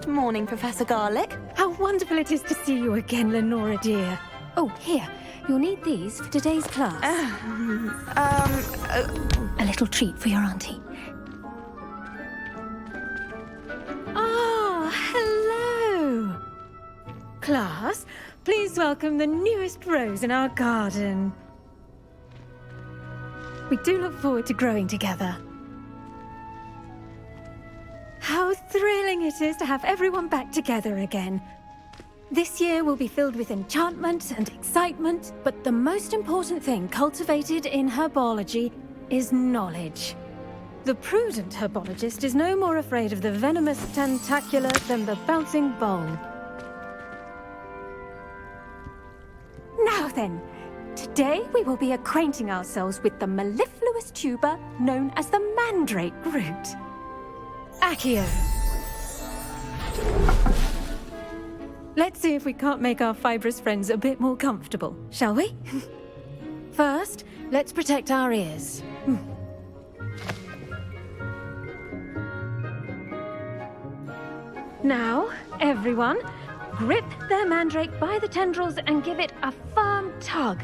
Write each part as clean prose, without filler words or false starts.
Good morning, Professor Garlic. How wonderful it is to see you again, Lenora dear. Oh, here. You'll need these for today's class. A little treat for your auntie. Ah, hello. Class, please welcome the newest rose in our garden. We do look forward to growing together. How thrilling it is to have everyone back together again. This year will be filled with enchantment and excitement, but the most important thing cultivated in herbology is knowledge. The prudent herbologist is no more afraid of the venomous tentacula than the bouncing bowl. Now then, today we will be acquainting ourselves with the mellifluous tuber known as the mandrake root. Accio. Let's see if we can't make our fibrous friends a bit more comfortable, shall we? First, let's protect our ears. Now, everyone, grip their mandrake by the tendrils and give it a firm tug.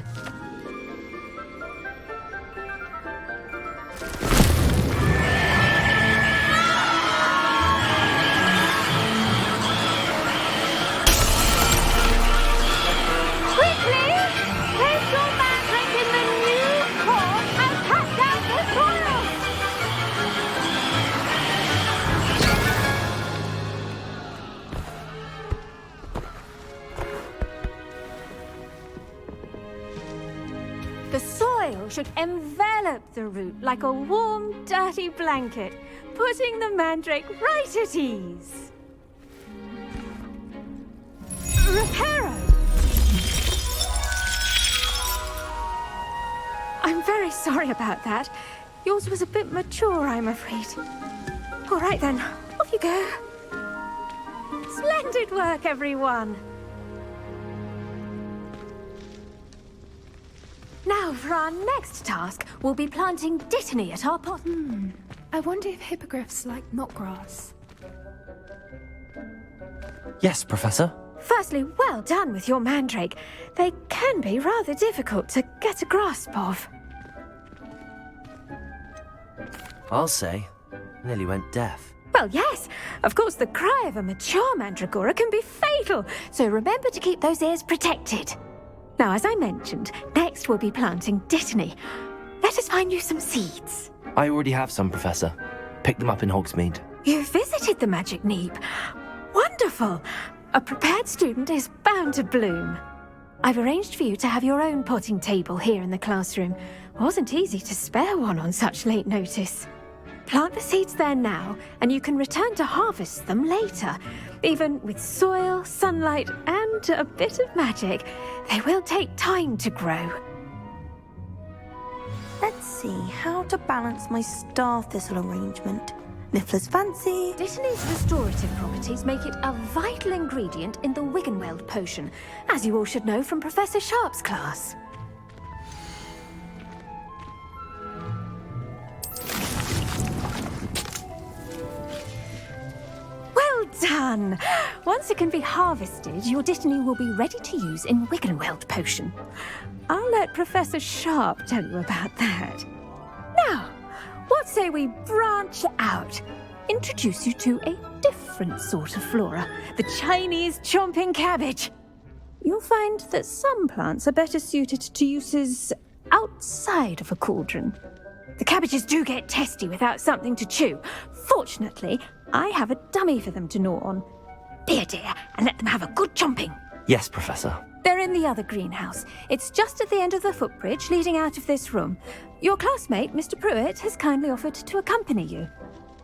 Should envelop the root like a warm, dirty blanket, putting the mandrake right at ease. Reparo! I'm very sorry about that. Yours was a bit mature, I'm afraid. All right then, off you go. Splendid work, everyone. Now, for our next task, we'll be planting dittany at our pot. I wonder if hippogriffs like knotgrass. Yes, Professor. Firstly, well done with your mandrake. They can be rather difficult to get a grasp of. I'll say. Nearly went deaf. Well, yes. Of course, the cry of a mature mandragora can be fatal, so remember to keep those ears protected. Now, as I mentioned, next we'll be planting dittany. Let us find you some seeds. I already have some, Professor. Picked them up in Hogsmeade. You visited the Magic Neep. Wonderful! A prepared student is bound to bloom. I've arranged for you to have your own potting table here in the classroom. Wasn't easy to spare one on such late notice. Plant the seeds there now, and you can return to harvest them later. Even with soil, sunlight, and a bit of magic, they will take time to grow. Let's see how to balance my star thistle arrangement. Niffler's fancy. Dittany's restorative properties make it a vital ingredient in the Wiggenweld potion, as you all should know from Professor Sharp's class. Well done! Once it can be harvested, your dittany will be ready to use in Wiggenweld potion. I'll let Professor Sharp tell you about that. Now, what say we branch out? Introduce you to a different sort of flora, the Chinese chomping cabbage. You'll find that some plants are better suited to uses outside of a cauldron. The cabbages do get testy without something to chew. Fortunately, I have a dummy for them to gnaw on. Be a dear and let them have a good chomping. Yes, Professor. They're in the other greenhouse. It's just at the end of the footbridge leading out of this room. Your classmate, Mr. Pruitt, has kindly offered to accompany you.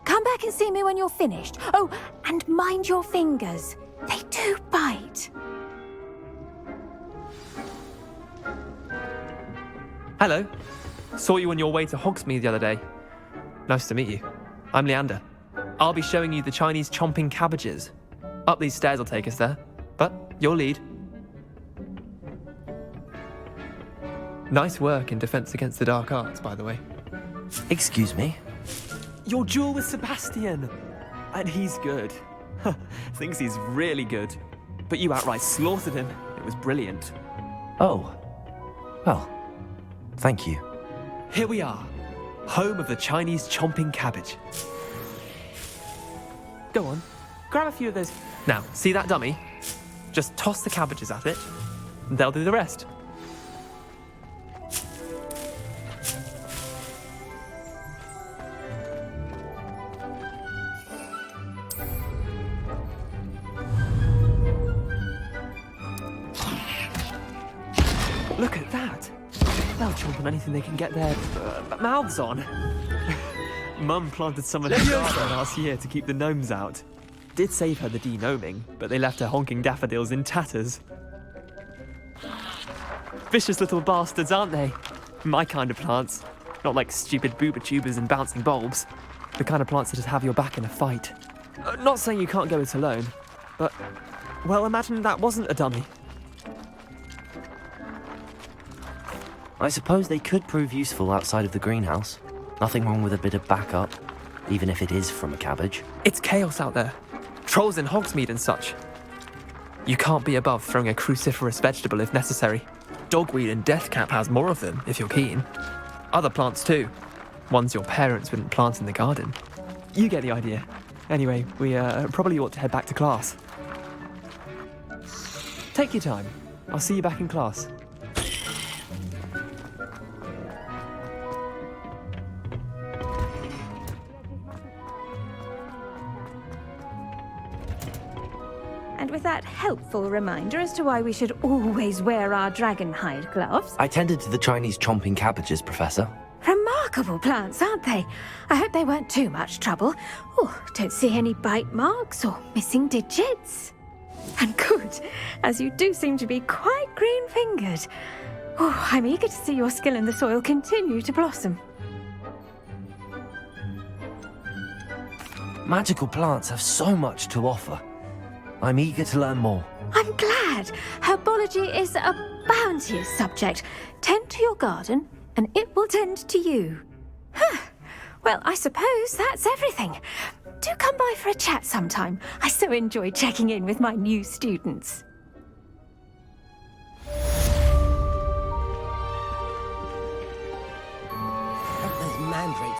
Come back and see me when you're finished. Oh, and mind your fingers. They do bite. Hello. Saw you on your way to Hogsmeade the other day. Nice to meet you. I'm Leander. I'll be showing you the Chinese chomping cabbages. Up these stairs will take us there, but you'll lead. Nice work in Defense Against the Dark Arts, by the way. Excuse me? Your duel with Sebastian! And he's good. Thinks he's really good. But you outright slaughtered him. It was brilliant. Oh. Well, thank you. Here we are, home of the Chinese chomping cabbage. Go on, grab a few of those. Now, see that dummy? Just toss the cabbages at it, and they'll do the rest. Look at that. They'll chomp on anything they can get their mouths on. Mum planted some of the garden last year to keep the gnomes out. Did save her the de-gnoming, but they left her honking daffodils in tatters. Vicious little bastards, aren't they? My kind of plants. Not like stupid booba tubers and bouncing bulbs. The kind of plants that just have your back in a fight. Not saying you can't go it alone, but, well, imagine that wasn't a dummy. I suppose they could prove useful outside of the greenhouse. Nothing wrong with a bit of backup, even if it is from a cabbage. It's chaos out there. Trolls in Hogsmeade and such. You can't be above throwing a cruciferous vegetable if necessary. Dogweed and deathcap has more of them, if you're keen. Other plants too. Ones your parents wouldn't plant in the garden. You get the idea. Anyway, we probably ought to head back to class. Take your time. I'll see you back in class. And with that helpful reminder as to why we should always wear our dragon hide gloves. I tended to the Chinese chomping cabbages, Professor. Remarkable plants, aren't they? I hope they weren't too much trouble. Oh, don't see any bite marks or missing digits. And good, as you do seem to be quite green-fingered. Oh, I'm eager to see your skill in the soil continue to blossom. Magical plants have so much to offer. I'm eager to learn more. I'm glad. Herbology is a bounteous subject. Tend to your garden, and it will tend to you. Well, I suppose that's everything. Do come by for a chat sometime. I so enjoy checking in with my new students.